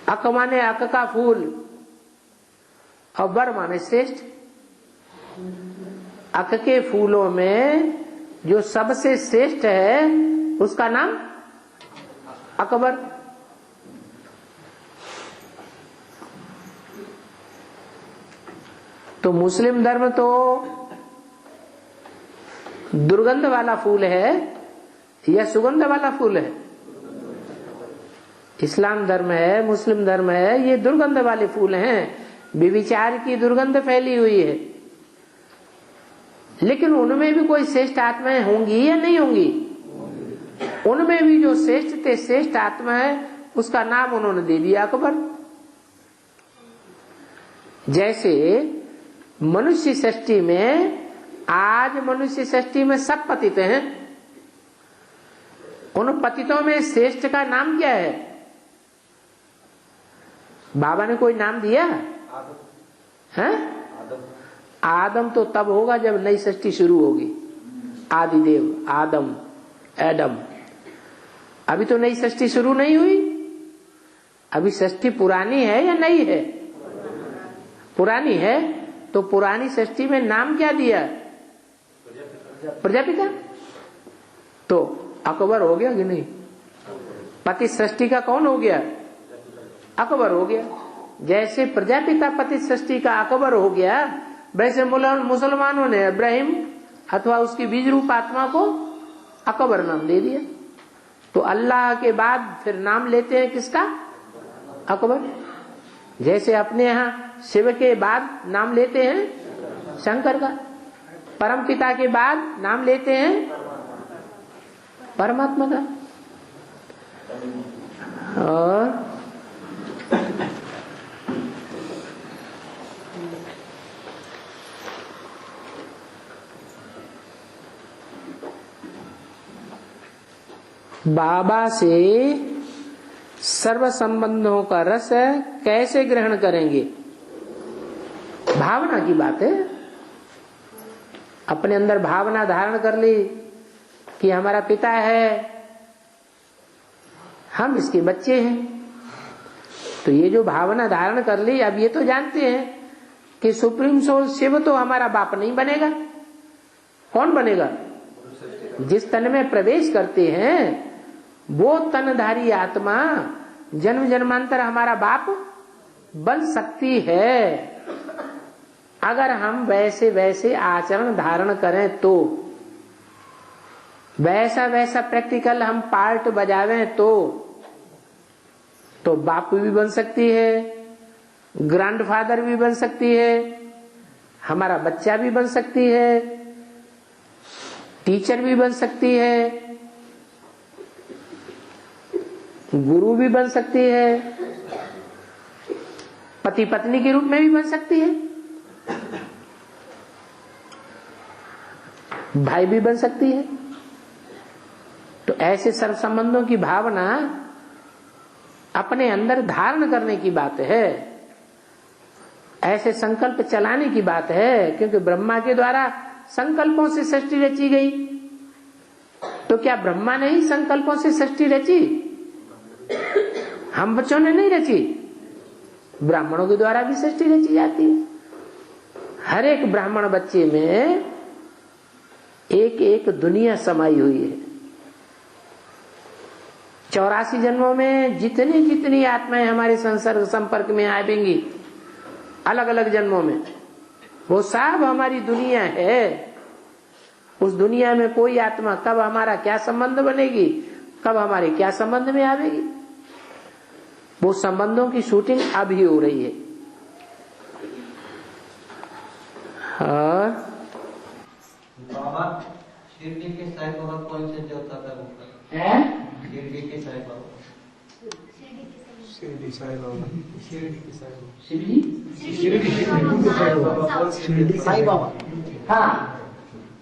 अक माने अक का फूल और बर माने श्रेष्ठ। अक के फूलों में जो सबसे श्रेष्ठ है उसका नाम अकबर। तो मुस्लिम धर्म तो दुर्गंध वाला फूल है या सुगंध वाला फूल है? इस्लाम धर्म है, मुस्लिम धर्म है, ये दुर्गंध वाले फूल हैं। विविचार की दुर्गंध फैली हुई है, लेकिन उनमें भी कोई श्रेष्ठ आत्माएं होंगी या नहीं होंगी? उनमें भी जो श्रेष्ठ आत्मा है उसका नाम उन्होंने दे दिया अकबर। जैसे मनुष्य सृष्टि में, आज मनुष्य सृष्टि में सब पतित हैं, उन पतितों में श्रेष्ठ का नाम क्या है? बाबा ने कोई नाम दिया है? आदम तो तब होगा जब नई सृष्टि शुरू होगी। आदिदेव, आदम, एडम। अभी तो नई सृष्टि शुरू नहीं हुई। अभी सृष्टि पुरानी है या नई है? पुरानी है। तो पुरानी सृष्टि में नाम क्या दिया? प्रजापिता। तो अकबर हो गया कि नहीं? पति सृष्टि का कौन हो गया? अकबर हो गया। जैसे प्रजापिता पति सृष्टि का अकबर हो गया, वैसे मुसलमानों ने इब्राहिम अथवा उसकी बीज रूप आत्मा को अकबर नाम दे दिया। तो अल्लाह के बाद फिर नाम लेते हैं किसका? अकबर। जैसे अपने यहाँ शिव के बाद नाम लेते हैं शंकर का, परम पिता के बाद नाम लेते हैं परमात्मा का। और बाबा से सर्व संबंधों का रस कैसे ग्रहण करेंगे? भावना की बात है। अपने अंदर भावना धारण कर ली कि हमारा पिता है, हम इसके बच्चे हैं। तो ये जो भावना धारण कर ली, अब ये तो जानते हैं कि सुप्रीम सोल शिव तो हमारा बाप नहीं बनेगा। कौन बनेगा? जिस तन में प्रवेश करते हैं वो तनधारी आत्मा जन्म जन्मांतर हमारा बाप बन सकती है, अगर हम वैसे वैसे आचरण धारण करें तो। वैसा वैसा प्रैक्टिकल हम पार्ट बजावें तो बाप भी बन सकती है, ग्रैंडफादर भी बन सकती है, हमारा बच्चा भी बन सकती है, टीचर भी बन सकती है, गुरु भी बन सकती है, पति पत्नी के रूप में भी बन सकती है, भाई भी बन सकती है। तो ऐसे सर्व संबंधों की भावना अपने अंदर धारण करने की बात है, ऐसे संकल्प चलाने की बात है। क्योंकि ब्रह्मा के द्वारा संकल्पों से सृष्टि रची गई, तो क्या ब्रह्मा ने ही संकल्पों से सृष्टि रची? हम बच्चों ने नहीं रची, ब्राह्मणों के द्वारा भी सृष्टि रची जाती है। हर एक ब्राह्मण बच्चे में एक एक दुनिया समाई हुई है। 84 जन्मों में जितनी जितनी आत्माएं हमारे संसर्ग संपर्क में आएंगी अलग अलग जन्मों में, वो सब हमारी दुनिया है। उस दुनिया में कोई आत्मा कब हमारा क्या संबंध बनेगी, कब हमारे क्या संबंध में आवेगी, वो संबंधों की शूटिंग अभी हो रही है। और बाबा शिरडी के साईं बाबा कौन से देवता का रूप है? शिरडी के साईं बाबा, शिरडी साईं बाबा, शिरडी के साईं बाबा, शिरडी साईं बाबा। हाँ,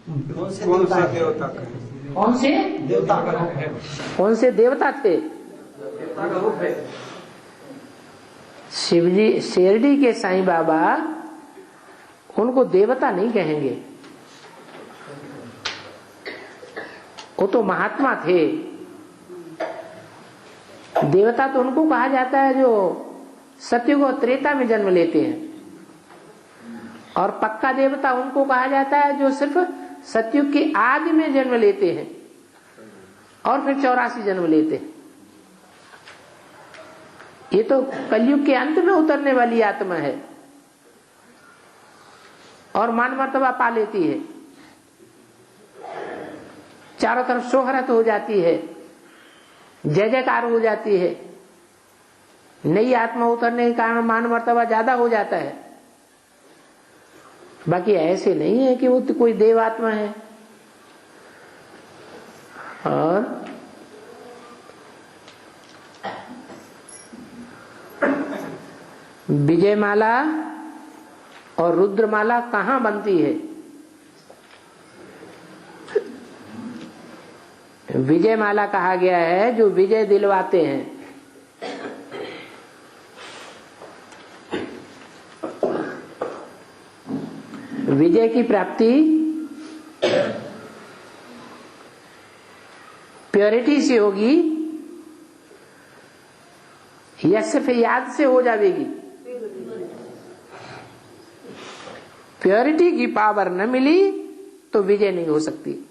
कौन सा देवता का है? कौन से देवता का रूप है? कौन से देवता थे? देवता का रूप है। शिवजी, शिरडी के साईं बाबा, उनको देवता नहीं कहेंगे, वो तो महात्मा थे। देवता तो उनको कहा जाता है जो सतयुग और त्रेता में जन्म लेते हैं। और पक्का देवता उनको कहा जाता है जो सिर्फ सतयुग के आदि में जन्म लेते हैं और फिर 84 जन्म लेते हैं। ये तो कलयुग के अंत में उतरने वाली आत्मा है और मान मर्तबा पा लेती है, चारों तरफ शोहरत हो जाती है, जय जयकार हो जाती है। नई आत्मा उतरने के कारण मान मर्तबा ज्यादा हो जाता है। बाकी ऐसे नहीं है कि वो तो कोई देव आत्मा है। और विजयमाला और रुद्रमाला कहाँ बनती है? विजयमाला कहा गया है जो विजय दिलवाते हैं। विजय की प्राप्ति प्योरिटी से होगी या सिर्फ याद से हो जाएगी? प्योरिटी की पावर न मिली तो विजय नहीं हो सकती।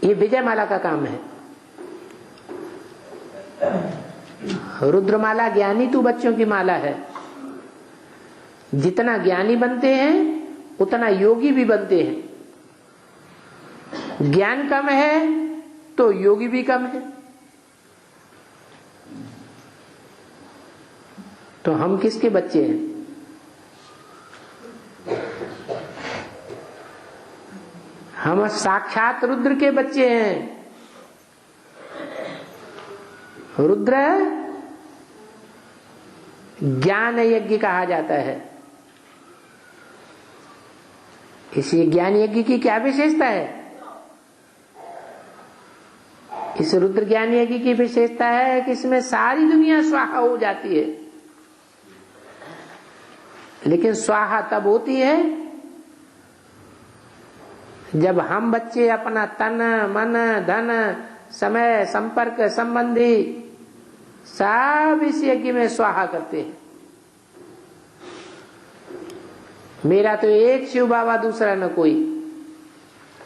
ये विजयमाला का काम है। रुद्रमाला ज्ञानी तू बच्चों की माला है। जितना ज्ञानी बनते हैं उतना योगी भी बनते हैं। ज्ञान कम है तो योगी भी कम है। तो हम किसके बच्चे हैं? हम साक्षात रुद्र के बच्चे हैं। रुद्र ज्ञान यज्ञ कहा जाता है। इस ज्ञान यज्ञ की क्या विशेषता है? इस रुद्र ज्ञान यज्ञ की विशेषता है कि इसमें सारी दुनिया स्वाहा हो जाती है। लेकिन स्वाहा तब होती है जब हम बच्चे अपना तन मन धन समय संपर्क संबंधी सब इस यज्ञ में स्वाहा करते हैं। मेरा तो एक शिव बाबा दूसरा न कोई।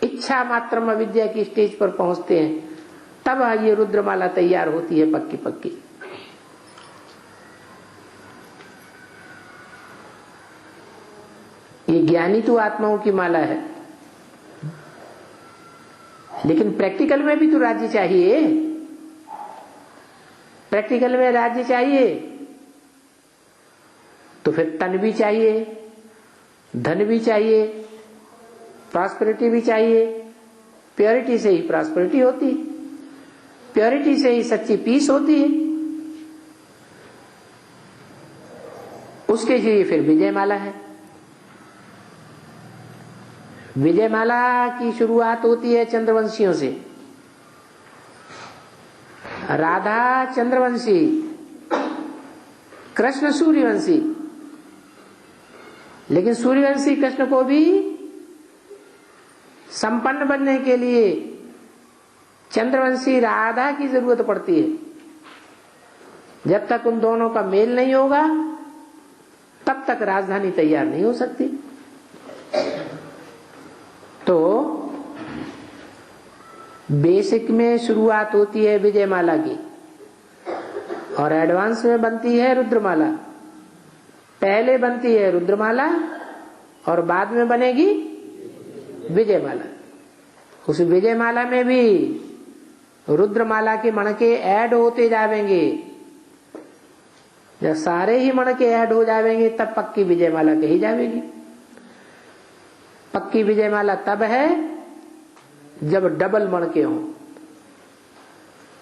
इच्छा मात्र में विद्या की स्टेज पर पहुंचते हैं तब ये रुद्रमाला तैयार होती है पक्की पक्की। ये ज्ञानी तो आत्माओं की माला है। लेकिन प्रैक्टिकल में भी तो राज्य चाहिए। प्रैक्टिकल में राज्य चाहिए तो फिर तन भी चाहिए, धन भी चाहिए, प्रॉस्पेरिटी भी चाहिए। प्योरिटी से ही प्रॉस्पेरिटी होती है, प्योरिटी से ही सच्ची पीस होती है। उसके लिए फिर विजयमाला है। विजयमाला की शुरुआत होती है चंद्रवंशियों से। राधा चंद्रवंशी, कृष्ण सूर्यवंशी। लेकिन सूर्यवंशी कृष्ण को भी संपन्न बनने के लिए चंद्रवंशी राधा की जरूरत पड़ती है। जब तक उन दोनों का मेल नहीं होगा तब तक राजधानी तैयार नहीं हो सकती। तो बेसिक में शुरुआत होती है विजयमाला की और एडवांस में बनती है रुद्रमाला। पहले बनती है रुद्रमाला और बाद में बनेगी विजयमाला। उस विजयमाला में भी रुद्रमाला के मणके ऐड होते जाएंगे। जब सारे ही मणके ऐड हो जाएंगे तब पक्की विजयमाला कही जाएगी। पक्की विजयमाला तब है जब डबल मणके हों,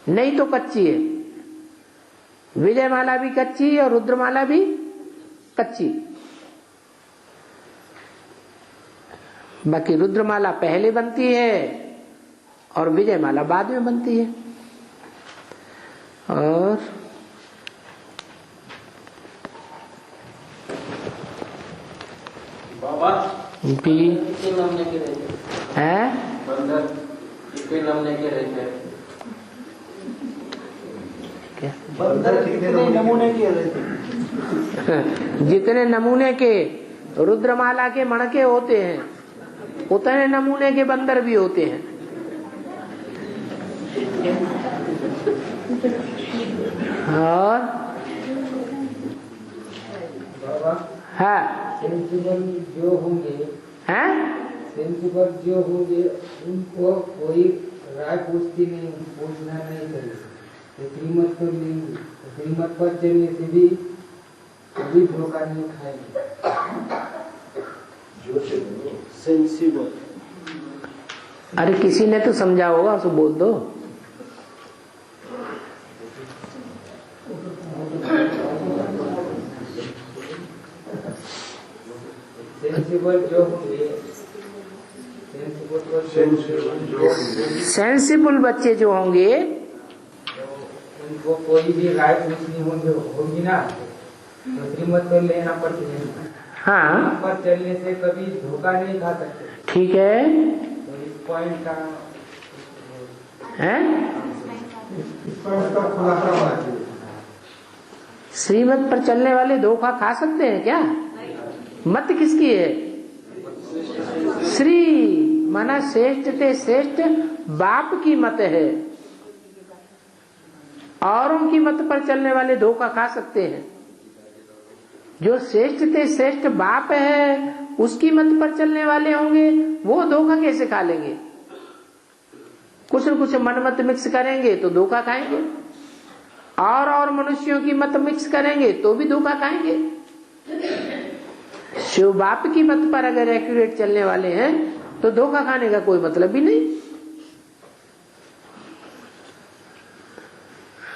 नहीं तो कच्ची है। विजयमाला भी कच्ची और रुद्रमाला भी कच्ची। बाकी रुद्रमाला पहले बनती है और विजयमाला बाद में बनती है। और बाबा भी नमने के रहते है बंदर नमने के रहते क्या? बंदर कितने नमूने के रहते? जितने नमूने के रुद्रमाला के मणके होते हैं उतने नमूने के बंदर भी होते हैं। और हाँ सेंसिबल जो होंगे, हैं सेंसिबल जो होंगे उनको कोई राय पूछना नहीं चाहिए। तो श्रीमत तो लेंगे, श्रीमत पर चलने से भी कभी धोखा नहीं खाएंगे। सेंसिबल। अरे किसी ने तो समझा होगा, उसको बोल दो। सेंसिबल जो होंगे, सेंसिबल बच्चे जो होंगे उनको कोई भी राय पूछनी होगी ना, तो श्रीमत तो लेना पड़ती है। हाँ पर चलने से कभी धोखा नहीं खा सकते। ठीक है, तो इस पॉइंट का हैं? श्रीमत पर चलने वाले धोखा खा सकते हैं क्या? मत किसकी है? श्री माना श्रेष्ठ ते श्रेष्ठ बाप की मत है। औरों की मत पर चलने वाले धोखा खा सकते हैं। जो श्रेष्ठ ते श्रेष्ठ बाप है उसकी मत पर चलने वाले होंगे वो धोखा कैसे खा लेंगे? कुछ न कुछ मन मत मिक्स करेंगे तो धोखा खाएंगे, और मनुष्यों की मत मिक्स करेंगे तो भी धोखा खाएंगे। शिव बाप की मत पर अगर एक्यूरेट चलने वाले हैं तो धोखा खाने का कोई मतलब ही नहीं।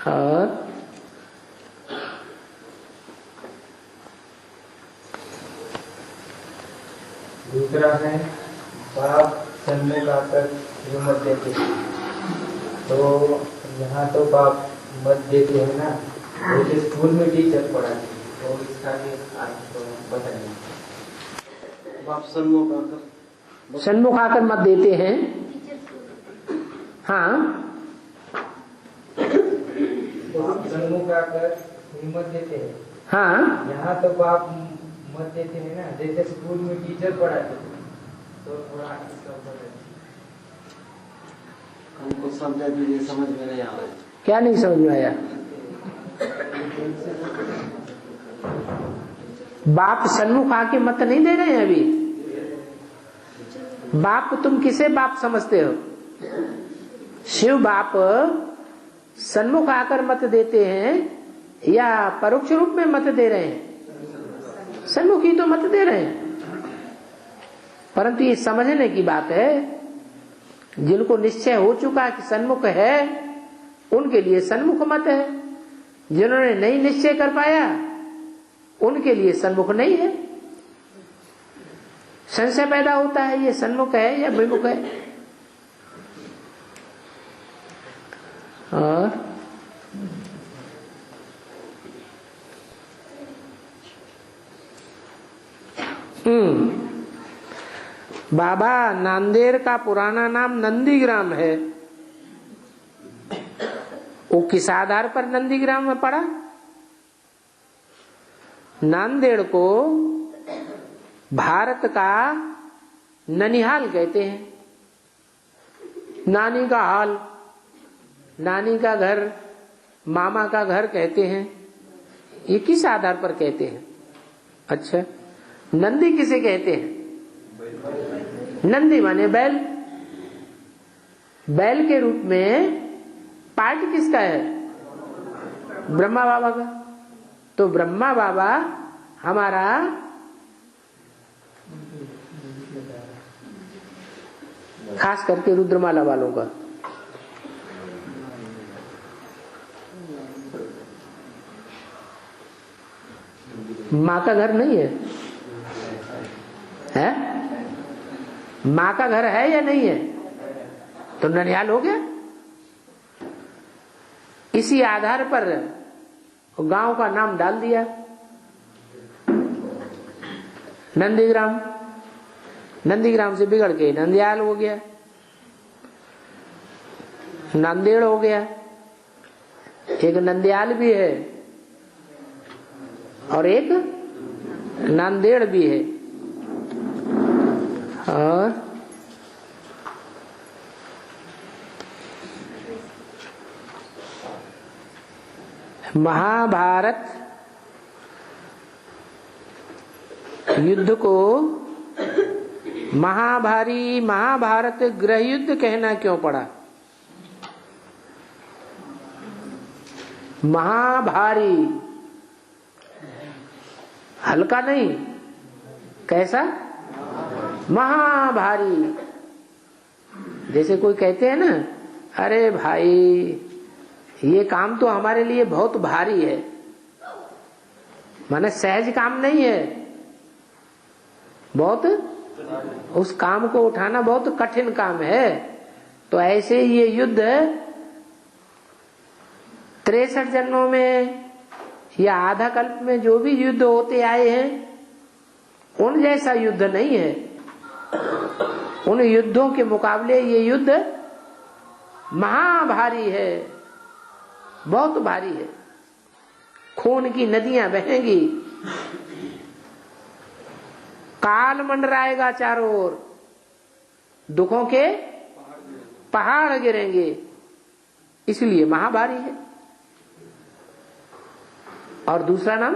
और दूसरा है बाप सन्मुख आकर मत देते, तो यहाँ तो बाप मत देते हैं ना, जैसे स्कूल में टीचर पढ़ाते, तो इसका भी आपको बताइए। बाप सन्मुख आकर सन्मुख आकर मत देते हैं। हाँ बाप सन्मुख आकर हिम्मत देते हैं। हाँ यहाँ तो बाप मत देते हैं ना, जैसे स्कूल में टीचर पढ़ाते, तो थोड़ा इसका बताइए। हमको समझा दीजिए, समझ में नहीं आ रहा है। क्या नहीं समझ में आया? बाप सन्मुख आके मत नहीं दे रहे हैं अभी। बाप तुम किसे बाप समझते हो? शिव बाप सन्मुख आकर मत देते हैं या परोक्ष रूप में मत दे रहे हैं? सन्मुख ही तो मत दे रहे हैं। परंतु ये समझने की बात है, जिनको निश्चय हो चुका कि सन्मुख है उनके लिए सन्मुख मत है, जिन्होंने नहीं निश्चय कर पाया उनके लिए सन्मुख नहीं है। संशय पैदा होता है ये सन्मुख है या विमुख है। और बाबा नांदेड़ का पुराना नाम नंदीग्राम है। वो किस आधार पर नंदीग्राम में पड़ा? नांदेड़ को भारत का ननिहाल कहते हैं। नानी का हाल, नानी का घर, मामा का घर कहते हैं। ये किस आधार पर कहते हैं? अच्छा, नंदी किसे कहते हैं? नंदी माने बैल। बैल के रूप में पार्ट किसका है? ब्रह्मा बाबा का। तो ब्रह्मा बाबा हमारा खास करके रुद्रमाला वालों का माँ का घर नहीं है, है? माँ का घर है या नहीं है? तो ननिहाल हो गया। इसी आधार पर गांव का नाम डाल दिया नंदीग्राम। नंदीग्राम से बिगड़ के नंदयाल हो गया, नांदेड़ हो गया। एक नंदयाल भी है और एक नांदेड़ भी है। और महाभारत युद्ध को महाभारी महाभारत गृह युद्ध कहना क्यों पड़ा? महाभारी, हल्का नहीं, कैसा? महाभारी। जैसे कोई कहते हैं ना, अरे भाई ये काम तो हमारे लिए बहुत भारी है, माने सहज काम नहीं है, बहुत उस काम को उठाना बहुत कठिन काम है। तो ऐसे ये युद्ध 63 जन्मों में या आधा कल्प में जो भी युद्ध होते आए हैं, उन जैसा युद्ध नहीं है। उन युद्धों के मुकाबले ये युद्ध महाभारी है, बहुत भारी है। खून की नदियां बहेंगी, काल मंडराएगा चारों ओर, दुखों के पहाड़ गिरेंगे, इसलिए महाभारी है। और दूसरा नाम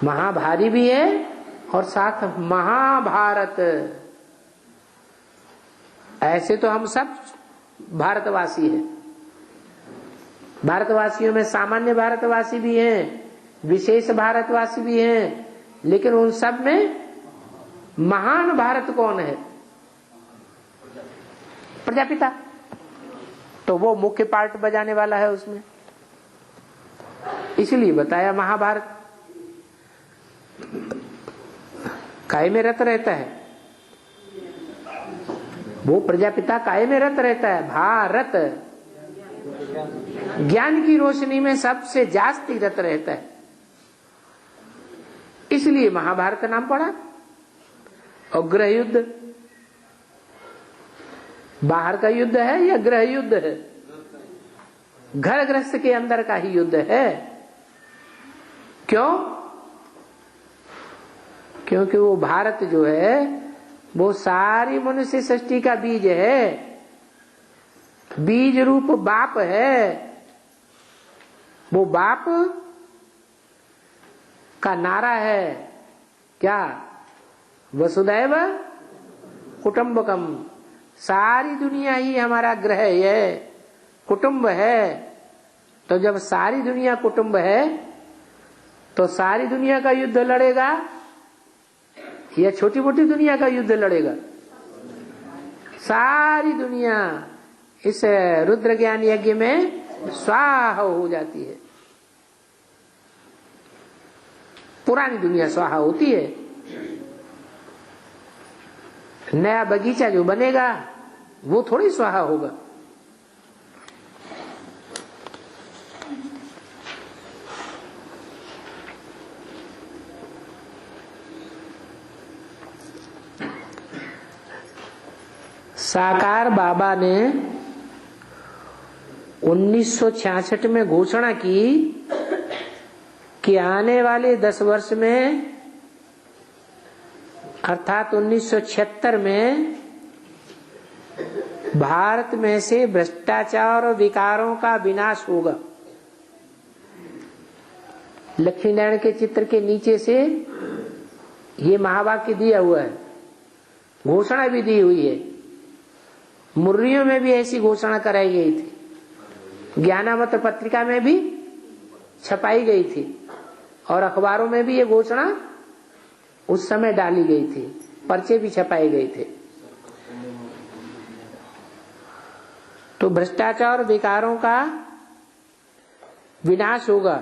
महाभारी भी है और साथ महाभारत। ऐसे तो हम सब भारतवासी हैं। भारतवासियों में सामान्य भारतवासी भी हैं, विशेष भारतवासी भी हैं, लेकिन उन सब में महान भारत कौन है? प्रजापिता। तो वो मुख्य पार्ट बजाने वाला है उसमें, इसलिए बताया महाभारत। काय में रत रहता है वो प्रजापिता, काय में रत रहता है? भारत, ज्ञान की रोशनी में सबसे जास्ती रत रहता है, इसलिए महाभारत नाम पड़ा। और गृह युद्ध बाहर का युद्ध है या गृह युद्ध है? घर गृहस्थ के अंदर का ही युद्ध है। क्यों? क्योंकि वो भारत जो है वो सारी मनुष्य सृष्टि का बीज है, बीज रूप बाप है। वो बाप का नारा है क्या? वसुदैव कुटुंबकम। सारी दुनिया ही हमारा ग्रह है, कुटुंब है। तो जब सारी दुनिया कुटुंब है तो सारी दुनिया का युद्ध लड़ेगा या छोटी मोटी दुनिया का युद्ध लड़ेगा? सारी दुनिया इस रुद्र ज्ञान यज्ञ में स्वाहा हो जाती है। पुरानी दुनिया स्वाहा होती है, नया बगीचा जो बनेगा वो थोड़ी स्वाहा होगा। साकार बाबा ने 1966 में घोषणा की कि आने वाले 10 वर्ष में अर्थात 1976 में भारत में से भ्रष्टाचार और विकारों का विनाश होगा। लक्ष्मी नारायण के चित्र के नीचे से ये महावाक्य दिया हुआ है, घोषणा भी दी हुई है। मुर्रियों में भी ऐसी घोषणा कराई गई थी, ज्ञानामृत पत्रिका में भी छपाई गई थी और अखबारों में भी ये घोषणा उस समय डाली गई थी, पर्चे भी छपाए गए थे। तो भ्रष्टाचार विकारों का विनाश होगा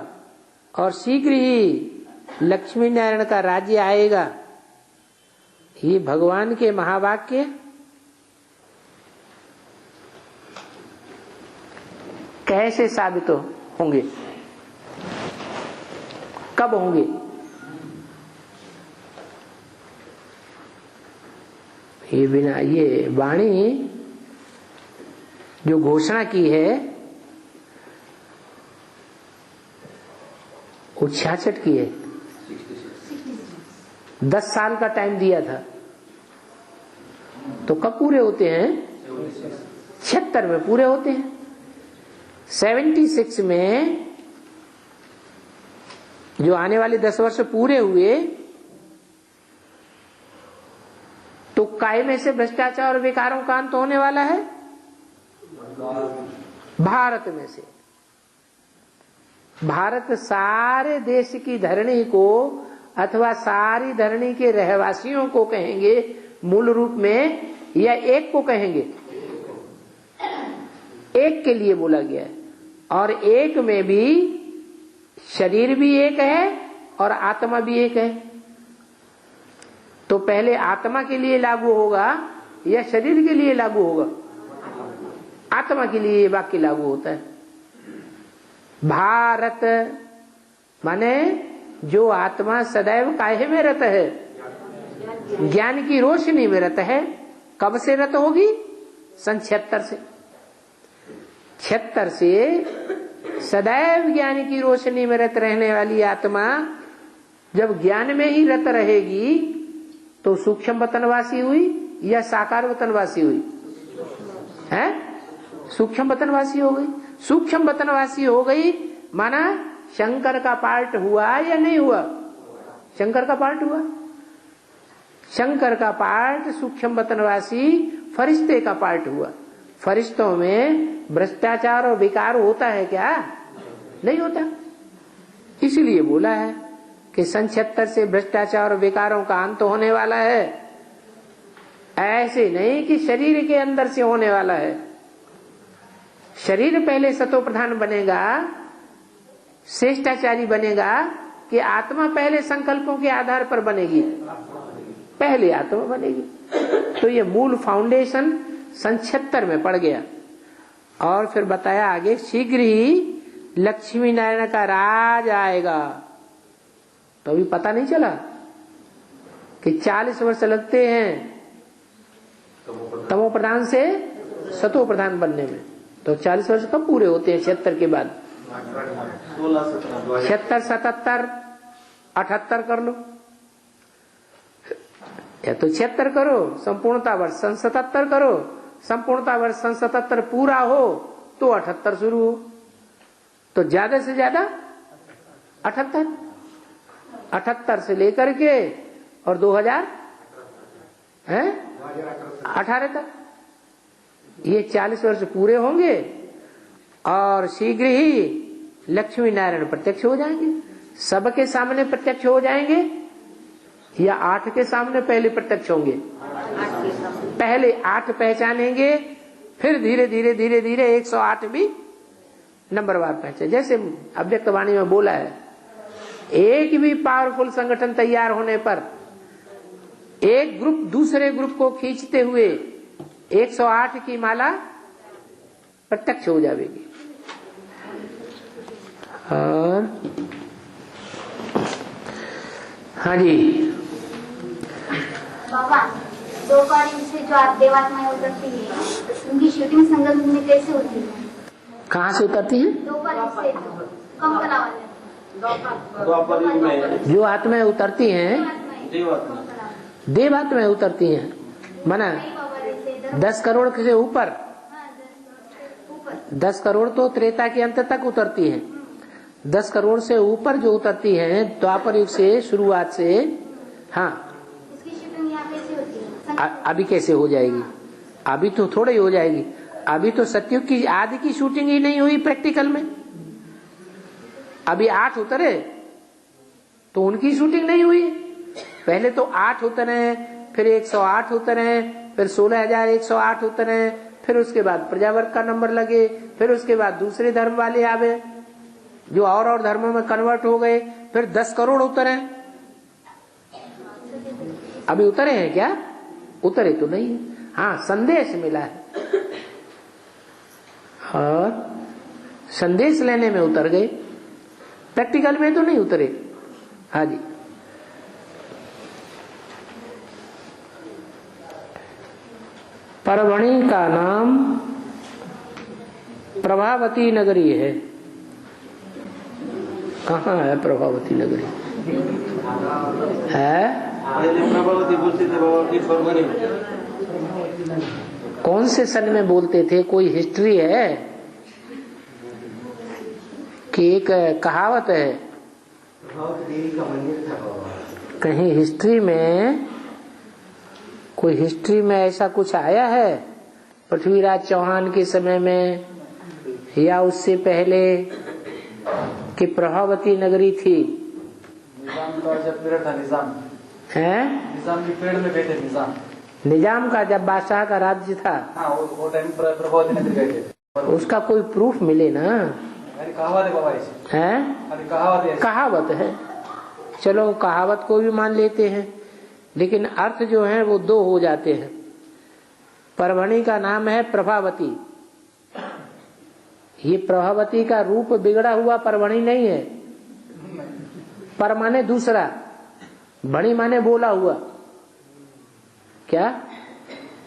और शीघ्र ही लक्ष्मी नारायण का राज्य आएगा। ये भगवान के महावाक्य कैसे साबित होंगे, कब होंगे? ये बिना ये वाणी जो घोषणा की है वो 66 की है, 10 साल का टाइम दिया था, तो कब पूरे होते हैं? 76 में पूरे होते हैं। 76 में जो आने वाले 10 वर्ष पूरे हुए, तो काय में से भ्रष्टाचार और विकारों का अंत होने वाला है? भारत में से। भारत सारे देश की धरणी को अथवा सारी धरणी के रहवासियों को कहेंगे मूल रूप में, या एक को कहेंगे? एक के लिए बोला गया है। और एक में भी शरीर भी एक है और आत्मा भी एक है। तो पहले आत्मा के लिए लागू होगा या शरीर के लिए लागू होगा? आत्मा के लिए ये वाक्य लागू होता है। भारत माने जो आत्मा सदैव काहे में रत है? ज्ञान की रोशनी में रत है। कब से रत होगी? सन 76 से। 76 से सदैव ज्ञान की रोशनी में रत रहने वाली आत्मा जब ज्ञान में ही रत रहेगी तो सूक्ष्म वतनवासी हुई या साकार वतनवासी हुई? है? सूक्ष्म वतनवासी हो गई। सूक्ष्म वतनवासी हो गई माना शंकर का पार्ट हुआ या नहीं हुआ? शंकर का पार्ट हुआ। शंकर का पार्ट सूक्ष्म वतनवासी फरिश्ते का पार्ट हुआ। फरिश्तों में भ्रष्टाचार और विकार होता है क्या? नहीं होता। इसीलिए बोला है कि सन 76 से भ्रष्टाचार और विकारों का अंत होने वाला है। ऐसे नहीं कि शरीर के अंदर से होने वाला है। शरीर पहले सतो प्रधान बनेगा, श्रेष्ठाचारी बनेगा, कि आत्मा पहले संकल्पों के आधार पर बनेगी? पहले आत्मा बनेगी। तो ये मूल फाउंडेशन सन 76 में पड़ गया। और फिर बताया आगे, शीघ्र ही लक्ष्मी नारायण का राज आएगा। तो अभी पता नहीं चला कि 40 वर्ष लगते हैं तमो प्रधान से सतो प्रधान बनने में। तो 40 वर्ष कब पूरे होते हैं? 76 के बाद 76, 77, 78 कर लो, या तो 76 करो संपूर्णता वर्ष सन 77 करो, संपूर्णता वर्ष सन 77 पूरा हो तो 78 शुरू हो। तो ज्यादा से ज्यादा 78, 78 से लेकर के और 2018 तक ये 40 वर्ष पूरे होंगे और शीघ्र ही लक्ष्मी नारायण प्रत्यक्ष हो जाएंगे। सबके सामने प्रत्यक्ष हो जाएंगे या 8 के सामने पहले प्रत्यक्ष होंगे? पहले 8 पहचानेंगे, फिर धीरे धीरे धीरे धीरे 108 भी नंबरवार पहचाने। जैसे अव्यक्त वाणी में बोला है, एक भी पावरफुल संगठन तैयार होने पर एक ग्रुप दूसरे ग्रुप को खींचते हुए 108 की माला प्रत्यक्ष हो जाएगी। और हाँ जी बाबा, दो कौड़ी से जो आप देवात्माएं उतरती है, उनकी शूटिंग संगम में कैसे होती है? कहाँ से उतरती है? दो कौड़ी से कम कला वाले जो आत्माएं उतरती हैं, देवात्माएं उतरती हैं, माना 10 करोड़ से ऊपर। 10 करोड़ तो त्रेता के अंत तक उतरती हैं। 10 करोड़ से ऊपर जो उतरती हैं द्वापर युग से शुरुआत से, हाँ। इसकी शूटिंग यहाँ कैसे होती है? अभी कैसे हो जाएगी? अभी तो थोड़ी ही हो जाएगी। अभी तो सतयुग की आदि की शूटिंग ही नहीं हुई प्रैक्टिकल में। अभी 8 उतरे तो उनकी शूटिंग नहीं हुई। पहले तो 8 उतरे, फिर 108 उतरे, फिर 16,108 उतरे, फिर उसके बाद प्रजावर्ग का नंबर लगे, फिर उसके बाद दूसरे धर्म वाले आवे जो और धर्मों में कन्वर्ट हो गए, फिर 10 करोड़ उतरे। अभी उतरे हैं क्या? उतरे तो नहीं है। हाँ, संदेश मिला है और संदेश लेने में उतर गए, प्रैक्टिकल में तो नहीं उतरे। हाँ जी, परभणी का नाम प्रभावती नगरी है। कहाँ है प्रभावती नगरी? है? पहले प्रभावती बोलते थे बाबा की परभणी। कौन से सन में बोलते थे? कोई हिस्ट्री है कि एक कहावत है? प्रभावती देवी का मंदिर था बाबा। कहीं हिस्ट्री में, कोई हिस्ट्री में ऐसा कुछ आया है पृथ्वीराज चौहान के समय में या उससे पहले कि प्रभावती नगरी थी? निजाम का जब पीरियड था, निजाम के पीरियड में गए थे। निजाम का जब बादशाह का राज्य था, हाँ, वो टाइम प्रभावती नगरी गए थे। उसका कोई प्रूफ मिले ना? अरे कहावत है बाबा, ऐसी है? अरे कहावत है, कहावत है। चलो कहावत को भी मान लेते हैं, लेकिन अर्थ जो है वो दो हो जाते हैं। परभणी का नाम है प्रभावती। ये प्रभावती का रूप बिगड़ा हुआ परभणी नहीं है। पर माने दूसरा, भणी माने बोला हुआ। क्या?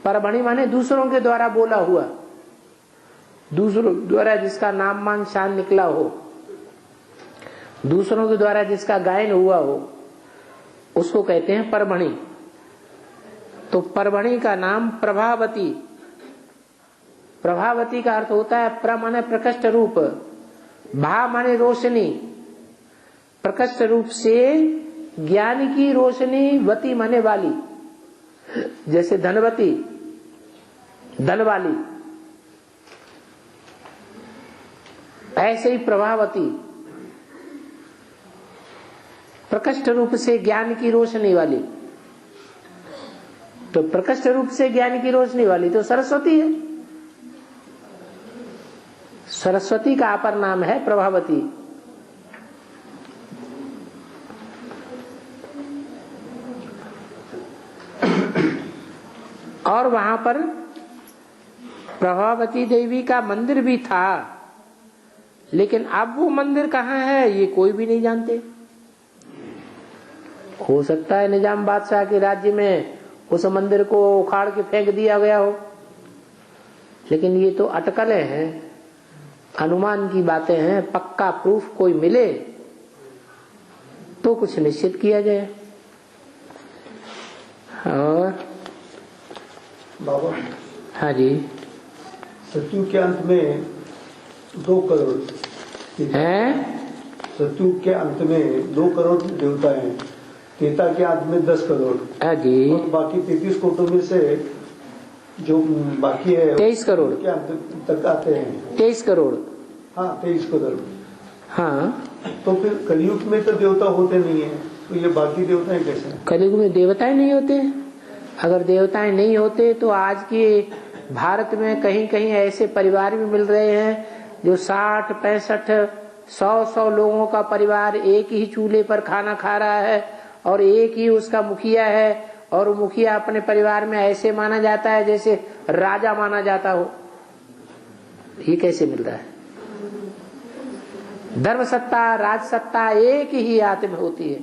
परभणी माने दूसरों के द्वारा बोला हुआ, दूसरों द्वारा जिसका नाम मान शान निकला हो, दूसरों के द्वारा जिसका गायन हुआ हो, उसको कहते हैं परभणी। तो परभणी का नाम प्रभावती। प्रभावती का अर्थ होता है प्र माने प्रकट रूप, भा माने रोशनी। प्रकट रूप से ज्ञान की रोशनी, वती माने वाली, जैसे धनवती, धन वाली, ऐसे ही प्रभावती प्रकट रूप से ज्ञान की रोशनी वाली। तो प्रकट रूप से ज्ञान की रोशनी वाली तो सरस्वती है। सरस्वती का अपर नाम है प्रभावती। और वहां पर प्रभावती देवी का मंदिर भी था, लेकिन अब वो मंदिर कहाँ है ये कोई भी नहीं जानते। हो सकता है निजाम बादशाह के राज्य में उस मंदिर को उखाड़ के फेंक दिया गया हो, लेकिन ये तो अटकलें हैं, अनुमान की बातें हैं। पक्का प्रूफ कोई मिले तो कुछ निश्चित किया जाए। और बाबा, हाँ जी, सतयुग के अंत में 2 करोड़ हैं? सतयुग के अंत में 2 करोड़ देवता हैं, त्रेता के अंत में 10 करोड़। हाँ जी, और बाकी 33 कोटों में से जो बाकी है 23 करोड़ के अंत तक आते हैं। 23 करोड़। हाँ, 23 करोड़। हाँ, तो फिर कलयुग में तो देवता होते नहीं है, तो ये बाकी देवताएं कैसे? कलयुग में देवताएं नहीं होते? अगर देवताएं नहीं होते तो आज के भारत में कहीं कहीं ऐसे परिवार भी मिल रहे हैं जो 60, 65, 100 लोगों का परिवार एक ही चूल्हे पर खाना खा रहा है और एक ही उसका मुखिया है, और मुखिया अपने परिवार में ऐसे माना जाता है जैसे राजा माना जाता हो। ये कैसे मिल रहा है? धर्म सत्ता, राज सत्ता एक ही हाथ में होती है,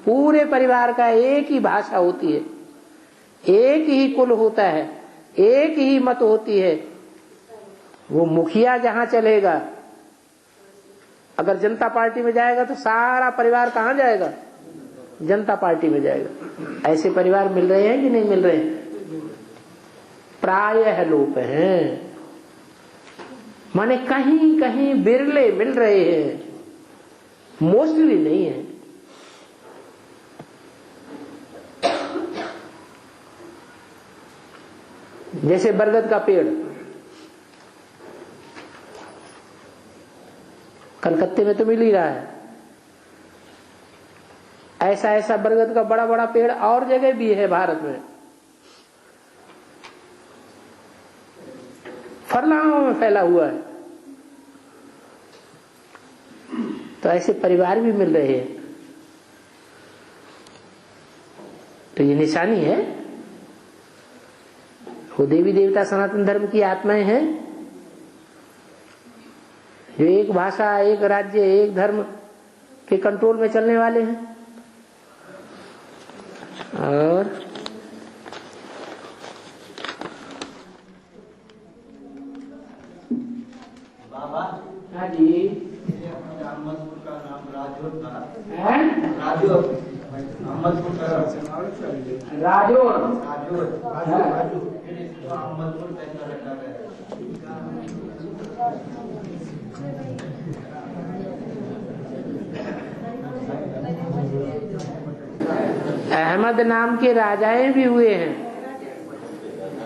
पूरे परिवार का एक ही भाषा होती है, एक ही कुल होता है, एक ही मत होती है। वो मुखिया जहां चलेगा, अगर जनता पार्टी में जाएगा तो सारा परिवार कहां जाएगा? जनता पार्टी में जाएगा। ऐसे परिवार मिल रहे हैं कि नहीं मिल रहे हैं? प्रायः लोप हैं, माने कहीं कहीं बिरले मिल रहे हैं, मोस्टली नहीं है। जैसे बरगद का पेड़ कलकत्ते में तो मिल ही रहा है, ऐसा ऐसा बरगद का बड़ा बड़ा पेड़ और जगह भी है भारत में, फरलाओं में फैला हुआ है। तो ऐसे परिवार भी मिल रहे हैं। तो ये निशानी है, वो देवी देवता सनातन धर्म की आत्माएं हैं जो एक भाषा, एक राज्य, एक धर्म के कंट्रोल में चलने वाले हैं। और बाबा हाँ जी। ये अपने अहमदपुर का नाम राजौर था। हैं? राजौर अहमदपुर का राजौर। राजौर हाँ। फिर इसको अहमदपुर कैसा रखा गया? अहमद नाम के राजाएं भी हुए हैं।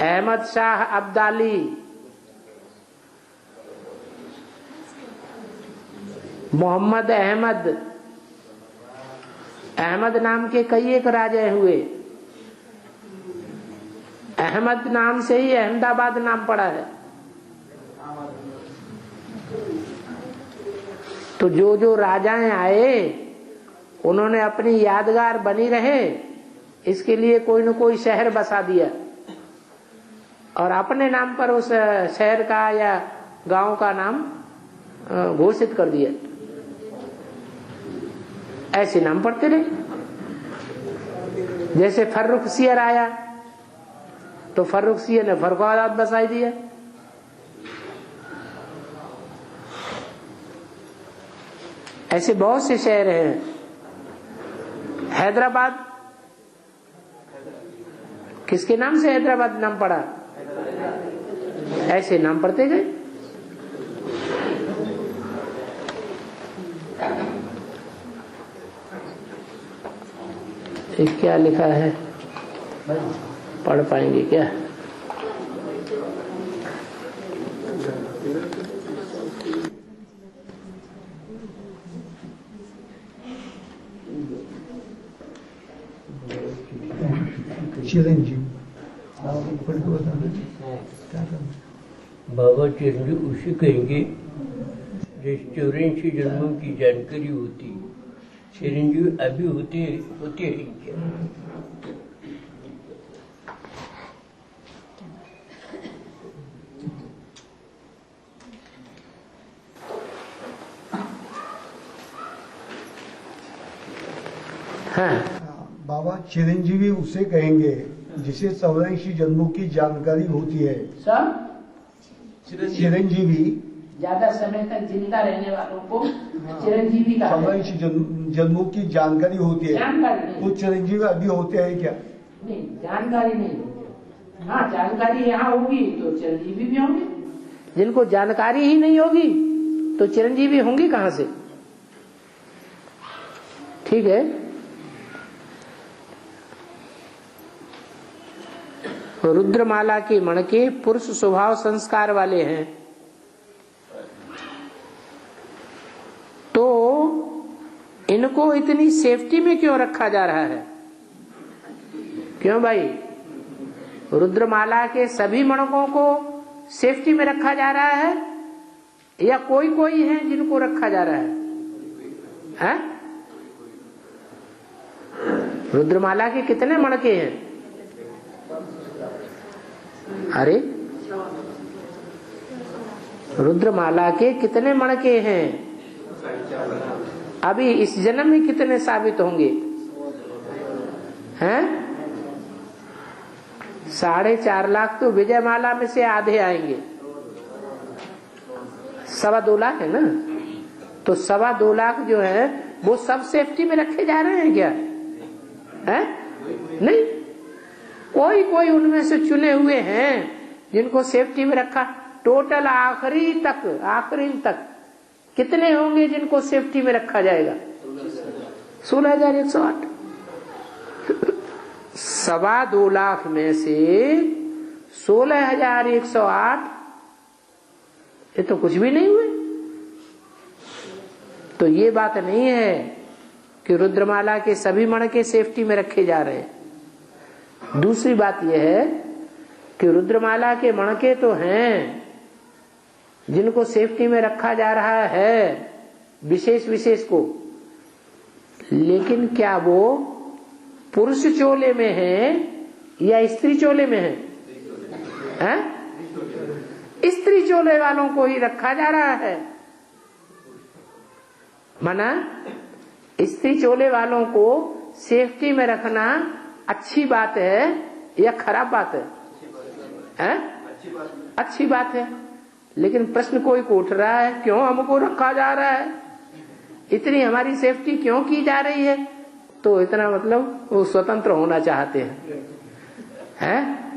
अहमद शाह अब्दाली, मोहम्मद अहमद, अहमद नाम के कई एक राजा हुए। अहमद नाम से ही अहमदाबाद नाम पड़ा है। तो जो जो राजाएं आए उन्होंने अपनी यादगार बनी रहे इसके लिए कोई न कोई शहर बसा दिया और अपने नाम पर उस शहर का या गांव का नाम घोषित कर दिया। ऐसे नाम पड़ते रहे। जैसे फर्रुखसियर आया तो फर्रुखसियर ने फर्रुखाबाद बसा दिया। ऐसे बहुत से शहर हैं। हैदराबाद किसके नाम से हैदराबाद नाम पड़ा? ऐसे नाम पड़ते गए। क्या लिखा है, पढ़ पाएंगे क्या? चिरंजीव बाबा चिरंजीव उसे कहेंगे रेस्टोरेंट से जन्मों की जानकारी होती। चिरंजीव अभी होते हैं क्या? हाँ। बाबा चिरंजीवी उसे कहेंगे जिसे 84 जन्मों की जानकारी होती है। सब चिरंजीवी ज्यादा समय तक जिंदा रहने वालों को चिरंजीवी का 84 जन्मों की जानकारी होती है। जानकारी नहीं। वो चिरंजीवी अभी होते हैं क्या? नहीं, जानकारी नहीं। हाँ, जानकारी यहाँ होगी तो चिरंजीवी भी होंगे। जिनको जानकारी ही नहीं होगी तो चिरंजीवी होंगे कहाँ से? ठीक है। रुद्रमाला के मणके पुरुष स्वभाव संस्कार वाले हैं तो इनको इतनी सेफ्टी में क्यों रखा जा रहा है? क्यों भाई? रुद्रमाला के सभी मणकों को सेफ्टी में रखा जा रहा है या कोई कोई है जिनको रखा जा रहा है? रुद्रमाला के कितने मणके हैं? अरे रुद्रमाला के कितने मणके हैं? अभी इस जन्म में कितने साबित होंगे? हैं? 4.5 लाख तो विजयमाला में से आधे आएंगे। 2.25 लाख है ना, तो 2.25 लाख जो है वो सब सेफ्टी में रखे जा रहे हैं क्या? हैं? नहीं, कोई कोई उनमें से चुने हुए हैं जिनको सेफ्टी में रखा। टोटल आखिरी तक कितने होंगे जिनको सेफ्टी में रखा जाएगा? 16,108। 2.25 लाख में से 16,108 ये तो कुछ भी नहीं हुए। तो ये बात नहीं है कि रुद्रमाला के सभी मणके सेफ्टी में रखे जा रहे हैं। दूसरी बात यह है कि रुद्रमाला के मणके तो हैं जिनको सेफ्टी में रखा जा रहा है विशेष को, लेकिन क्या वो पुरुष चोले में है या स्त्री चोले में है? स्त्री चोले वालों को ही रखा जा रहा है। माना स्त्री चोले वालों को सेफ्टी में रखना अच्छी बात है या खराब बात है? अच्छी बात है। लेकिन प्रश्न कोई को उठ रहा है, क्यों हमको रखा जा रहा है, इतनी हमारी सेफ्टी क्यों की जा रही है? तो इतना मतलब वो स्वतंत्र होना चाहते हैं,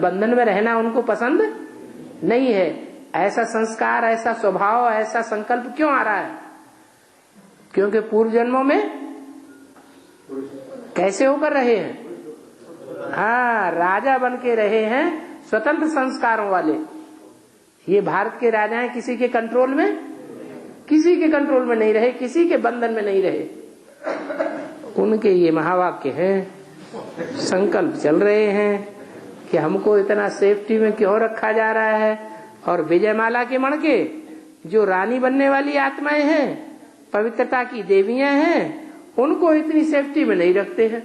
बंधन में रहना उनको पसंद नहीं है। ऐसा संस्कार, ऐसा स्वभाव, ऐसा संकल्प क्यों आ रहा है? क्योंकि पूर्व जन्मों में कैसे होकर रहे हैं? हाँ, राजा बन के रहे हैं, स्वतंत्र संस्कारों वाले। ये भारत के राजाएं किसी के कंट्रोल में, किसी के कंट्रोल में नहीं रहे, किसी के बंधन में नहीं रहे। उनके ये महावाक्य हैं, संकल्प चल रहे हैं कि हमको इतना सेफ्टी में क्यों रखा जा रहा है। और विजयमाला के मणके जो रानी बनने वाली आत्माएं हैं, पवित्रता की देवियां हैं, उनको इतनी सेफ्टी में नहीं रखते हैं।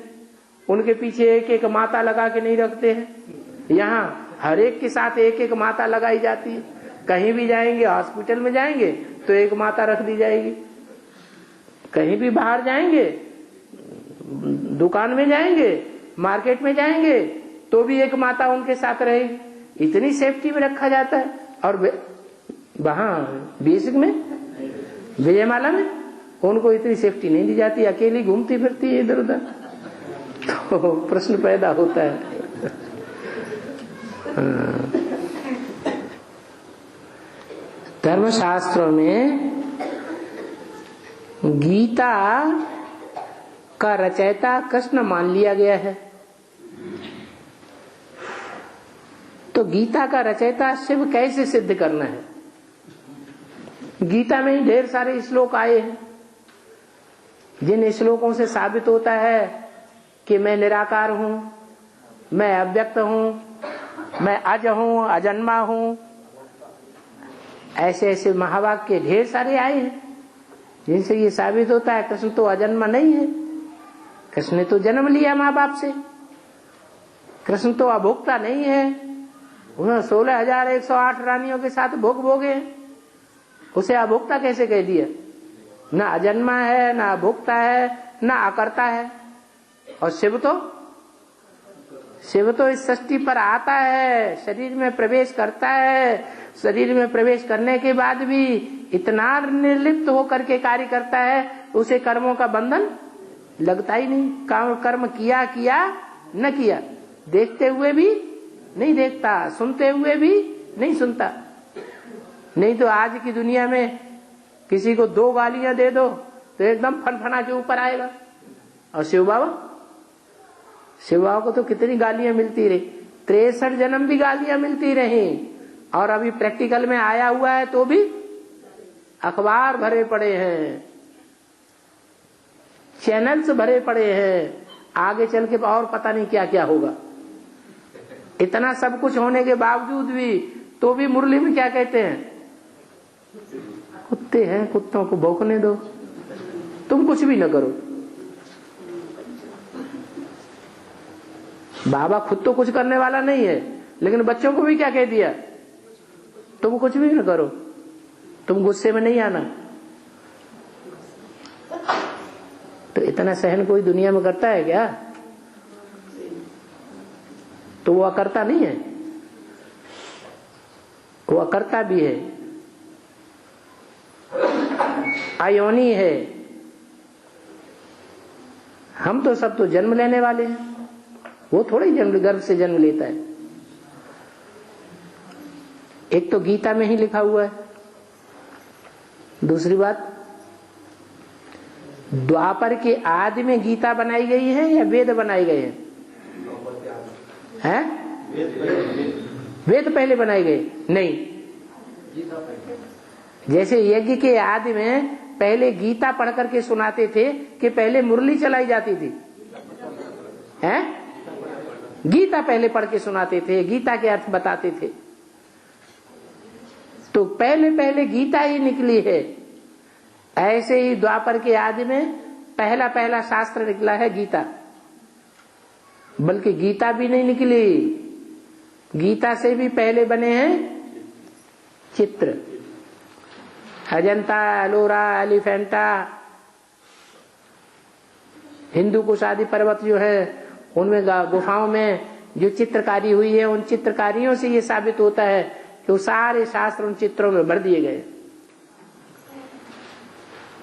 उनके पीछे एक एक माता लगा के नहीं रखते हैं। यहाँ हर एक के साथ एक एक माता लगाई जाती है। कहीं भी जाएंगे, हॉस्पिटल में जाएंगे तो एक माता रख दी जाएगी, कहीं भी बाहर जाएंगे, दुकान में जाएंगे, मार्केट में जाएंगे तो भी एक माता उनके साथ रहेगी। इतनी सेफ्टी में रखा जाता है। और वहां बेसिक में विजयमाला में उनको इतनी सेफ्टी नहीं दी जाती, अकेली घूमती फिरती है इधर उधर। तो प्रश्न पैदा होता है। धर्मशास्त्रों में गीता का रचयिता कृष्ण मान लिया गया है। तो गीता का रचयिता शिव कैसे सिद्ध करना है? गीता में ही ढेर सारे श्लोक आए हैं, जिन श्लोकों से साबित होता है कि मैं निराकार हूं, मैं अव्यक्त हूं, मैं अज हूं, अजन्मा हूं। ऐसे ऐसे महावाक्य ढेर सारे आए हैं जिनसे ये साबित होता है कृष्ण तो अजन्मा नहीं है। कृष्ण ने तो जन्म लिया माँ बाप से। कृष्ण तो अभोक्ता नहीं है। उन्होंने 16,108 रानियों के साथ भोग भोगे, उसे अभोक्ता कैसे कह दिया? ना अजन्मा है, ना अभोक्ता है, ना अकर्ता है। और शिव तो इस सृष्टि पर आता है, शरीर में प्रवेश करता है। शरीर में प्रवेश करने के बाद भी इतना निर्लिप्त होकर के कार्य करता है, उसे कर्मों का बंधन लगता ही नहीं। कर्म किया न किया, देखते हुए भी नहीं देखता, सुनते हुए भी नहीं सुनता। नहीं तो आज की दुनिया में किसी को 2 गालियां दे दो तो एकदम फनफना के ऊपर आएगा। और शिव बाबा को तो कितनी गालियां मिलती रही, 63 जन्म भी गालियां मिलती रही। और अभी प्रैक्टिकल में आया हुआ है तो भी अखबार भरे पड़े हैं, चैनल्स भरे पड़े हैं। आगे चल के और पता नहीं क्या क्या होगा। इतना सब कुछ होने के बावजूद भी तो भी मुरली में क्या कहते हैं? कुत्ते हैं, कुत्तों को भौंकने दो, तुम कुछ भी न करो। बाबा खुद तो कुछ करने वाला नहीं है, लेकिन बच्चों को भी क्या कह दिया? तुम कुछ भी न करो, तुम गुस्से में नहीं आना। तो इतना सहन कोई दुनिया में करता है क्या? तो वो अकर्ता नहीं है, वो अकर्ता भी है, अयोनी है। हम तो सब तो जन्म लेने वाले हैं, वो थोड़ी गर्भ से जन्म लेता है। एक तो गीता में ही लिखा हुआ है। दूसरी बात, द्वापर के आदि में गीता बनाई गई है या वेद बनाए गए हैं? वेद पहले बनाए गए नहीं। जैसे यज्ञ के आदि में पहले गीता पढ़ करके सुनाते थे कि पहले मुरली चलाई जाती थी, हैं? गीता पहले पढ़ के सुनाते थे, गीता के अर्थ बताते थे। तो पहले गीता ही निकली है। ऐसे ही द्वापर के आदि में पहला शास्त्र निकला है गीता। बल्कि गीता भी नहीं निकली, गीता से भी पहले बने हैं चित्र। अजंता, एलोरा, एलिफेंटा, हिंदू कुश आदि पर्वत जो है उनमें गुफाओं में जो चित्रकारी हुई है, उन चित्रकारियों से ये साबित होता है कि वो सारे शास्त्र उन चित्रों में भर दिए गए।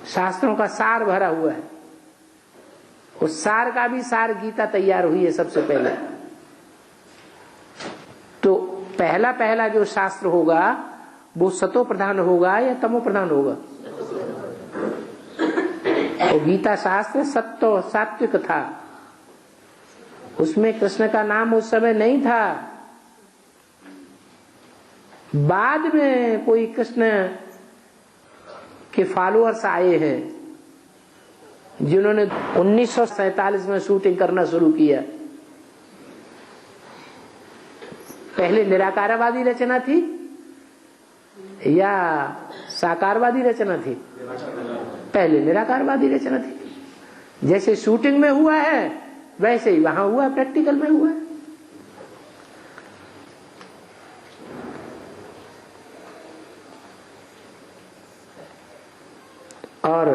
शास्त्रों का सार भरा हुआ है। उस सार का भी सार गीता तैयार हुई है सबसे पहले। तो पहला पहला जो शास्त्र होगा वो सतो प्रधान होगा या तमो प्रधान होगा? तो गीता शास्त्र सत्य सात्विक था। उसमें कृष्ण का नाम उस समय नहीं था। बाद में कोई कृष्ण के फॉलोअर्स आए हैं जिन्होंने 1947 में शूटिंग करना शुरू किया। पहले निराकारवादी रचना थी या साकारवादी रचना थी? पहले निराकारवादी रचना थी। जैसे शूटिंग में हुआ है वैसे ही वहां हुआ, प्रैक्टिकल में हुआ है। और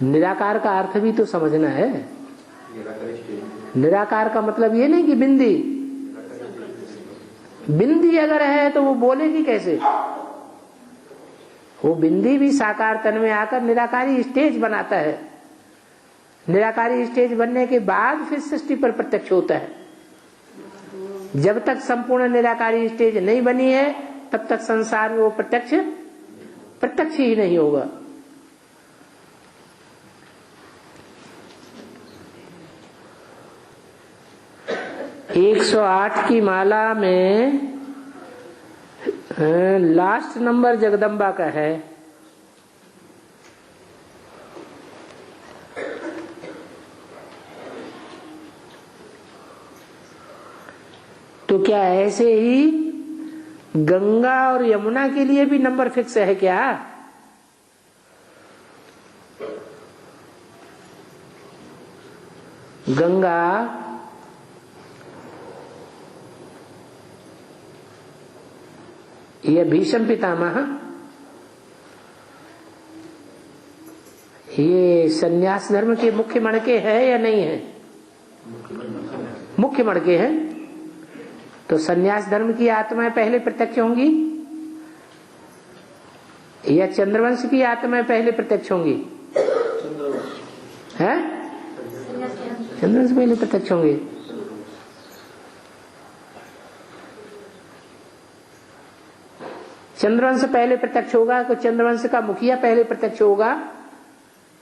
निराकार का अर्थ भी तो समझना है। निराकार का मतलब ये नहीं कि बिंदी, बिंदी अगर है तो वो बोलेगी कैसे? वो बिंदी भी साकार तन में आकर निराकारी स्टेज बनाता है। निराकारी स्टेज बनने के बाद फिर सृष्टि पर प्रत्यक्ष होता है। जब तक संपूर्ण निराकारी स्टेज नहीं बनी है तब तक संसार में वो प्रत्यक्ष ही नहीं होगा। एक 108 की माला में लास्ट नंबर जगदम्बा का है। तो क्या ऐसे ही गंगा और यमुना के लिए भी नंबर फिक्स है क्या? गंगा ये भीष्म पितामह, ये सन्यास धर्म के मुख्य मणके है या नहीं है? मुख्य मणके हैं। तो सन्यास धर्म की आत्माएं पहले प्रत्यक्ष होंगी या चंद्रवंश की आत्माएं पहले प्रत्यक्ष होंगी? हैं? चंद्रवंश पहले प्रत्यक्ष होंगे। चंद्रवंश पहले प्रत्यक्ष होगा तो चंद्रवंश का मुखिया पहले प्रत्यक्ष होगा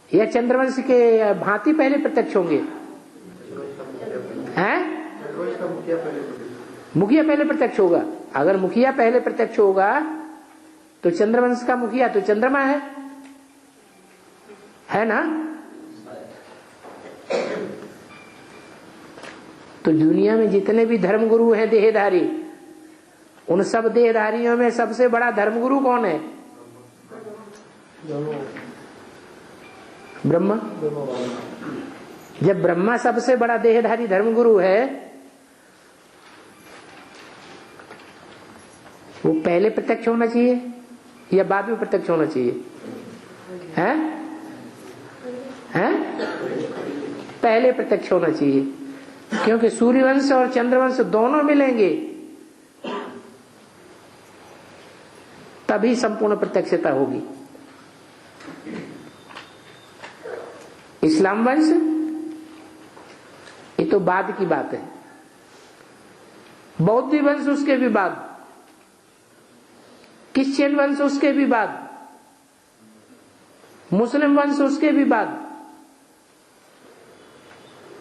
या चंद्रवंश के भांति पहले प्रत्यक्ष होंगे? हैं? मुखिया पहले प्रत्यक्ष होगा। अगर मुखिया पहले प्रत्यक्ष होगा तो चंद्रवंश का मुखिया तो चंद्रमा है ना? तो दुनिया में जितने भी धर्मगुरु हैं देहधारी, उन सब देहधारियों में सबसे बड़ा धर्मगुरु कौन है? ब्रह्मा। जब ब्रह्मा सबसे बड़ा देहधारी धर्मगुरु है, वो पहले प्रत्यक्ष होना चाहिए या बाद में प्रत्यक्ष होना चाहिए? हैं? पहले प्रत्यक्ष होना चाहिए, क्योंकि सूर्यवंश और चंद्रवंश दोनों मिलेंगे तभी संपूर्ण प्रत्यक्षता होगी। इस्लाम वंश ये तो बाद की बात है। बौद्ध वंश उसके भी बाद, क्रिश्चियन वंश उसके भी बाद, मुस्लिम वंश उसके भी बाद,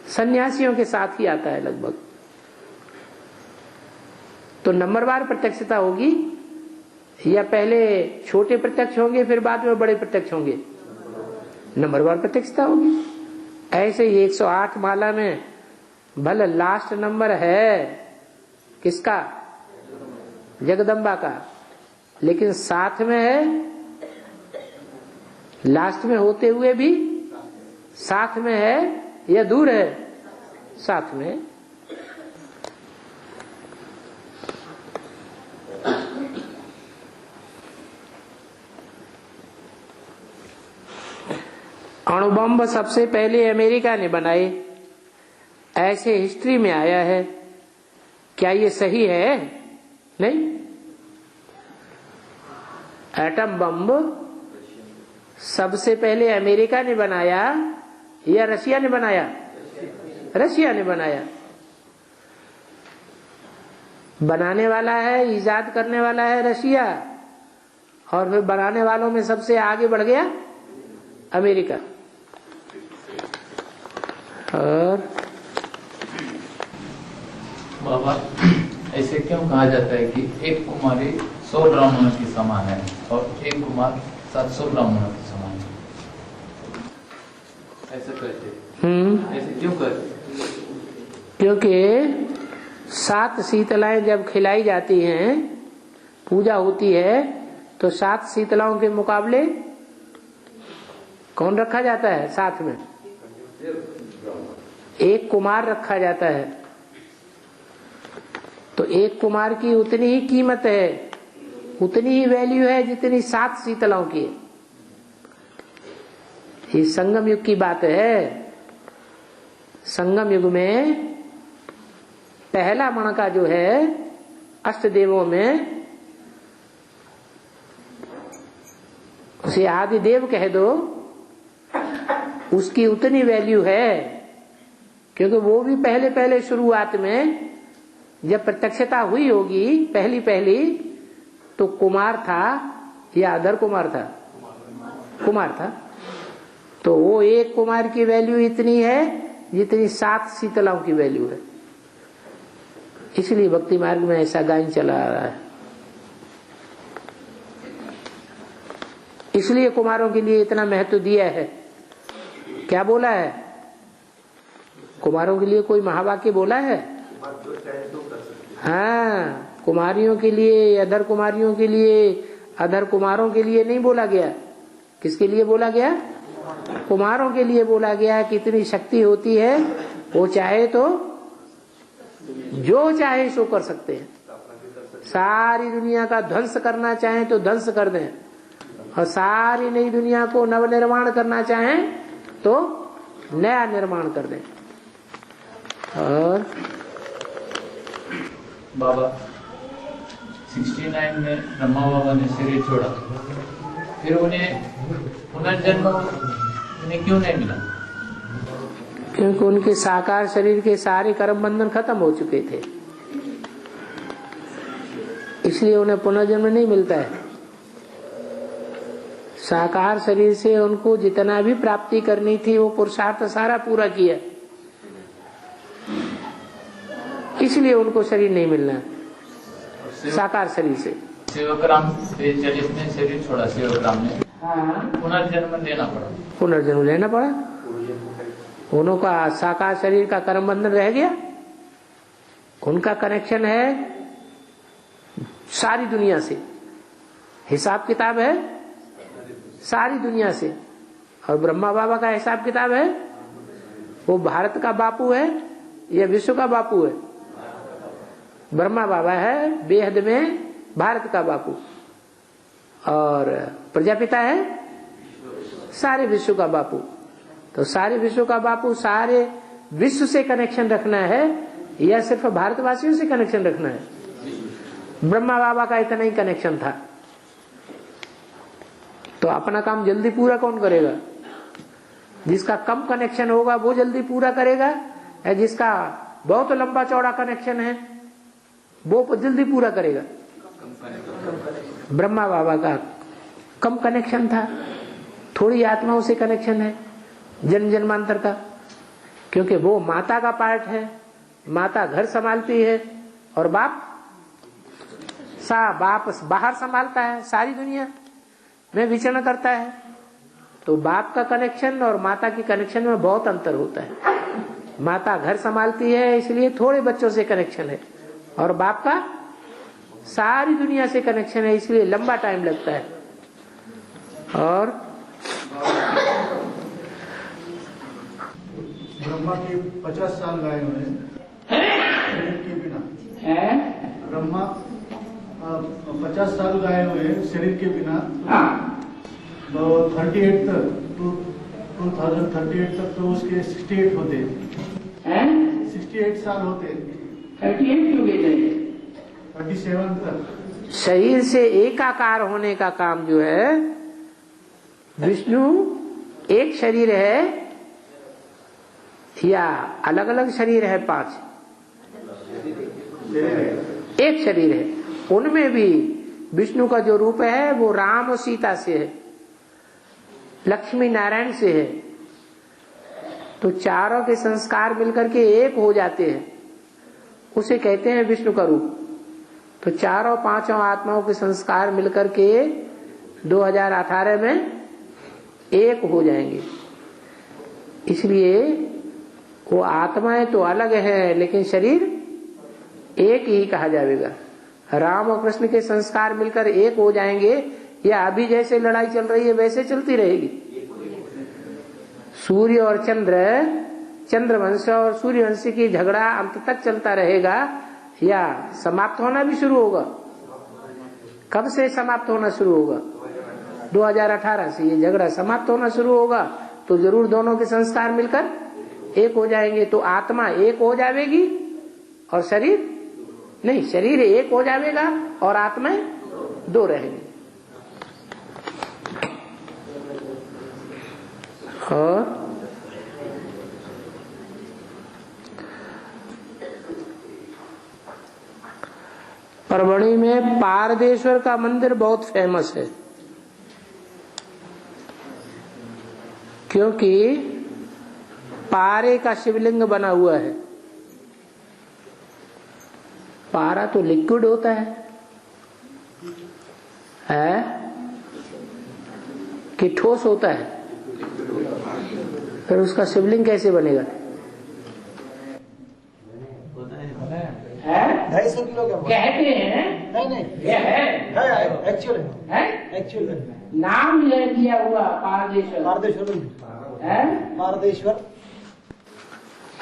सन्यासियों के साथ ही आता है लगभग। तो नंबरवार प्रत्यक्षता होगी या पहले छोटे प्रत्यक्ष होंगे फिर बाद में बड़े प्रत्यक्ष होंगे? नंबरवार प्रत्यक्षता होगी। ऐसे ही 108 माला में भले लास्ट नंबर है किसका? जगदम्बा का, लेकिन साथ में है, लास्ट में होते हुए भी साथ में है या दूर है? साथ में। अणुबम सबसे पहले अमेरिका ने बनाए, ऐसे हिस्ट्री में आया है। क्या ये सही है? नहीं, एटम बम सबसे पहले अमेरिका ने बनाया या रशिया ने बनाया? रशिया ने बनाया। बनाने वाला है, इजाद करने वाला है रशिया, और फिर बनाने वालों में सबसे आगे बढ़ गया अमेरिका। और बाबा ऐसे क्यों कहा जाता है कि एक कुमारी 100 ब्राह्मणों की समान है और एक कुमार 700 ब्राह्मणों की समान है? ऐसे कहते, ऐसे क्यों कहते? क्योंकि 7 शीतलाएं जब खिलाई जाती हैं, पूजा होती है, तो 7 शीतलाओं के मुकाबले कौन रखा जाता है साथ में? एक कुमार रखा जाता है। तो एक कुमार की उतनी ही कीमत है, उतनी ही वैल्यू है जितनी 7 शीतलाओं की है। ये संगम युग की बात है। संगम युग में पहला मणका जो है अष्ट देवों में, उसे आदि देव कह दो, उसकी उतनी वैल्यू है, क्योंकि वो भी पहले पहले शुरुआत में जब प्रत्यक्षता हुई होगी पहली पहली, तो कुमार था या अधर कुमार था? कुमार था। तो वो एक कुमार की वैल्यू इतनी है जितनी 7 शीतलाओं की वैल्यू है। इसलिए भक्ति मार्ग में ऐसा गायन चला आ रहा है। इसलिए कुमारों के लिए इतना महत्व दिया है। क्या बोला है? कुमारों के लिए कोई महावाक्य बोला है? हाँ, कुमारियों के लिए, अधर कुमारियों के लिए, अधर कुमारों के लिए नहीं बोला गया। किसके लिए बोला गया? कुमारों के लिए बोला गया कि इतनी शक्ति होती है, वो चाहे तो जो चाहे सो कर सकते हैं। सारी दुनिया का ध्वंस करना चाहे तो ध्वंस कर दें, और सारी नई दुनिया को नवनिर्माण करना चाहे तो नया निर्माण कर दें। और बाबा 69 में ब्रह्मा बाबा ने शरीर छोड़ा, फिर उन्हें पुनर्जन्म उन्हें क्यों नहीं मिला? क्योंकि उनके साकार शरीर के सारे कर्म बंधन खत्म हो चुके थे, इसलिए उन्हें पुनर्जन्म नहीं मिलता है। साकार शरीर से उनको जितना भी प्राप्ति करनी थी वो पुरुषार्थ सारा पूरा किया, इसलिए उनको शरीर नहीं मिलना है साकार शरीर से। सेवक राम 40 में शरीर छोड़ा, सेवक राम ने पुनर्जन्म लेना पड़ा। पुनर्जन्म लेना पड़ा। उनका साकार शरीर का कर्म बंधन रह गया, उनका कनेक्शन है सारी दुनिया से, हिसाब किताब है सारी दुनिया से। और ब्रह्मा बाबा का हिसाब किताब है, वो भारत का बापू है या विश्व का बापू है? ब्रह्मा बाबा है बेहद में भारत का बापू, और प्रजापिता है सारे विश्व का बापू। तो सारे विश्व का बापू सारे विश्व से कनेक्शन रखना है या सिर्फ भारतवासियों से कनेक्शन रखना है? ब्रह्मा बाबा का इतना ही कनेक्शन था। तो अपना काम जल्दी पूरा कौन करेगा? जिसका कम कनेक्शन होगा वो जल्दी पूरा करेगा, या जिसका बहुत लंबा चौड़ा कनेक्शन है वो जल्दी पूरा करेगा? ब्रह्मा बाबा का कम कनेक्शन था, थोड़ी आत्माओं से कनेक्शन है जन्म जन्मांतर का, क्योंकि वो माता का पार्ट है, माता घर संभालती है और बाप बाहर संभालता है, सारी दुनिया में विचरण करता है। तो बाप का कनेक्शन और माता की कनेक्शन में बहुत अंतर होता है। माता घर संभालती है इसलिए थोड़े बच्चों से कनेक्शन है, और बाप का सारी दुनिया से कनेक्शन है इसलिए लंबा टाइम लगता है। और ब्रह्मा के 50 साल गए हुए शरीर के बिना। ब्रह्मा 50 साल गए हुए शरीर के बिना, तो 38 तक 2038 तक तो उसके 68 होते, 68 साल होते। 38 क्यों गए? 37 तक शरीर से एकाकार होने का काम जो है, विष्णु एक शरीर है या अलग अलग शरीर है? 5 एक शरीर है। उनमें भी विष्णु का जो रूप है वो राम और सीता से है, लक्ष्मी नारायण से है। तो चारों के संस्कार मिलकर के एक हो जाते हैं, उसे कहते हैं विष्णु का रूप। तो चारों पांचों आत्माओं के संस्कार मिलकर के 2018 में एक हो जाएंगे। इसलिए वो आत्माएं तो अलग है लेकिन शरीर एक ही कहा जाएगा। राम और कृष्ण के संस्कार मिलकर एक हो जाएंगे, या अभी जैसे लड़ाई चल रही है वैसे चलती रहेगी? सूर्य और चंद्रवंश और सूर्यवंशी की झगड़ा अंत तक चलता रहेगा या समाप्त होना भी शुरू होगा? कब से समाप्त होना शुरू होगा? 2018 से ये झगड़ा समाप्त होना शुरू होगा। तो जरूर दोनों के संस्कार मिलकर एक हो जाएंगे। तो आत्मा एक हो जाएगी और शरीर नहीं, शरीर एक हो जाएगा और आत्माएं 2 रहेंगी। और परभणी में पारदेश्वर का मंदिर बहुत फेमस है, क्योंकि पारे का शिवलिंग बना हुआ है। पारा तो लिक्विड होता है कि ठोस होता है? फिर उसका शिवलिंग कैसे बनेगा? 250 किलो का कहते हैं नहीं ये है एक्चुअल नाम लिया हुआ पारदेश्वर है। पारदेश्वर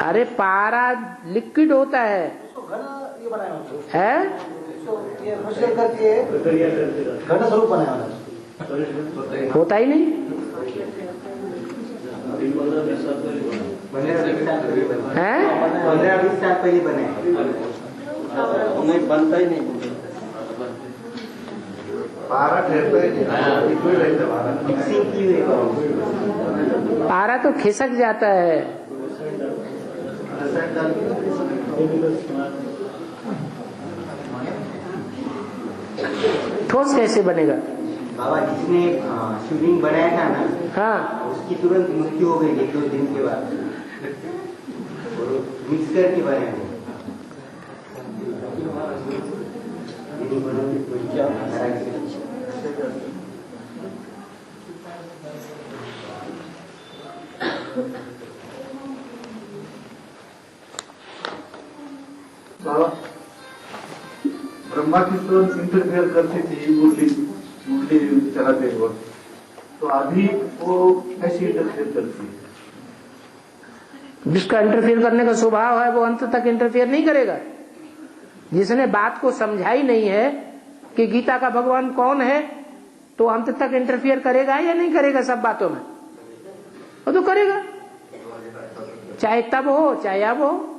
अरे पारा लिक्विड होता है, ये बनाया है? ये मिश्रण करके घन स्वरूप बनाया होता ही नहीं है। 15-20 साल पहले बने, नहीं बनता ही नहीं। पारा ठहरता ही नहीं, मिक्सिंग की हुई। पारा तो खिसक जाता है। ठोस कैसे बनेगा? बाबा जिसने शिवलिंग बनाया था ना, हाँ, उसकी तुरंत मृत्यु हो गई 1-2 दिन के बाद। मिक्स करके बनाया वो। बाबा ब्रह्मा की तुरंत इंटरफेयर करती थी मुरली चलाते वक्त, तो अभी वो कैसे इंटरफेयर करती है? जिसका इंटरफेयर करने का स्वभाव है वो अंत तक इंटरफेयर नहीं करेगा। जिसने बात को समझाई नहीं है कि गीता का भगवान कौन है, तो अंत तक इंटरफेयर करेगा या नहीं करेगा? सब बातों में वो तो करेगा, चाहे तब हो चाहे अब हो।